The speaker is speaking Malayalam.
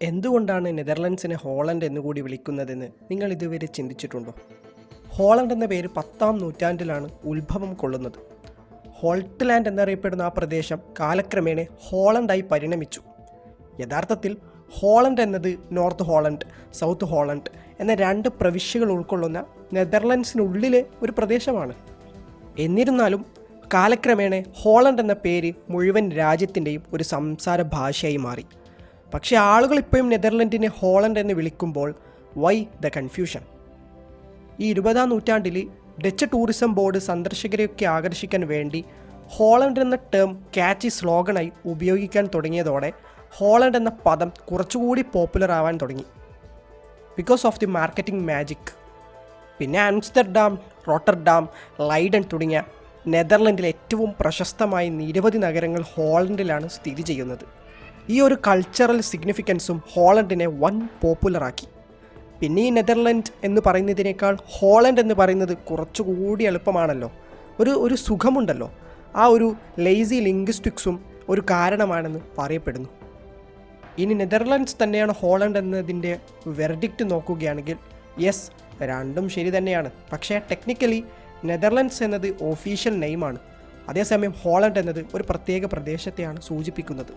എന്തുകൊണ്ടാണ് നെതർലൻഡ്സിനെ ഹോളണ്ട് എന്നുകൂടി വിളിക്കുന്നതെന്ന് നിങ്ങൾ ഇതുവരെ ചിന്തിച്ചിട്ടുണ്ടോ? ഹോളണ്ട് എന്ന പേര് 10-ാം നൂറ്റാണ്ടിലാണ് ഉത്ഭവം കൊള്ളുന്നത്. ഹോൾട്ട്ലാൻഡ് എന്നറിയപ്പെടുന്ന ആ പ്രദേശം കാലക്രമേണ ഹോളണ്ടായി പരിണമിച്ചു. യഥാർത്ഥത്തിൽ ഹോളണ്ട് എന്നത് നോർത്ത് ഹോളണ്ട്, സൗത്ത് ഹോളണ്ട് എന്ന 2 പ്രവിശ്യകൾ ഉൾക്കൊള്ളുന്ന നെതർലൻഡ്സിനുള്ളിലെ ഒരു പ്രദേശമാണ്. എന്നിരുന്നാലും കാലക്രമേണ ഹോളണ്ട് എന്ന പേര് മുഴുവൻ രാജ്യത്തിൻ്റെയും ഒരു സംസാര ഭാഷയായി മാറി. പക്ഷേ ആളുകൾ ഇപ്പോഴും നെതർലൻഡിനെ ഹോളണ്ട് എന്ന് വിളിക്കുമ്പോൾ വൈ ദ കൺഫ്യൂഷൻ? ഈ 20-ാം നൂറ്റാണ്ടിൽ ഡച്ച് ടൂറിസം ബോർഡ് സന്ദർശകരെയൊക്കെ ആകർഷിക്കാൻ വേണ്ടി ഹോളണ്ട് എന്ന ടേം ക്യാച്ചി സ്ലോഗനായി ഉപയോഗിക്കാൻ തുടങ്ങിയതോടെ ഹോളണ്ട് എന്ന പദം കുറച്ചുകൂടി പോപ്പുലർ ആവാൻ തുടങ്ങി. Because of the marketing magic. പിന്നെ ആംസ്റ്റർഡാം, റോട്ടർഡാം, ലൈഡൻ തുടങ്ങിയ നെതർലൻഡിലെ ഏറ്റവും പ്രശസ്തമായ നിരവധി നഗരങ്ങൾ ഹോളണ്ടിലാണ് സ്ഥിതി ചെയ്യുന്നത്. ഈ ഒരു കൾച്ചറൽ സിഗ്നിഫിക്കൻസും ഹോളണ്ടിനെ വൻ പോപ്പുലറാക്കി. പിന്നെ ഈ നെതർലൻഡ് എന്ന് പറയുന്നതിനേക്കാൾ ഹോളണ്ട് എന്ന് പറയുന്നത് കുറച്ചുകൂടി എളുപ്പമാണല്ലോ, ഒരു സുഖമുണ്ടല്ലോ. ആ ഒരു ലേസി ലിംഗ്വിസ്റ്റിക്സും ഒരു കാരണമാണെന്ന് പറയപ്പെടുന്നു. ഇനി നെതർലൻഡ്സ് തന്നെയാണ് ഹോളണ്ട് എന്നതിൻ്റെ വെർഡിക്റ്റ് നോക്കുകയാണെങ്കിൽ യെസ്, രണ്ടും ശരി തന്നെയാണ്. പക്ഷേ ടെക്നിക്കലി നെതർലൻഡ്സ് എന്നത് ഒഫീഷ്യൽ നെയിമാണ്. അതേസമയം ഹോളണ്ട് എന്നത് ഒരു പ്രത്യേക പ്രദേശത്തെയാണ് സൂചിപ്പിക്കുന്നത്.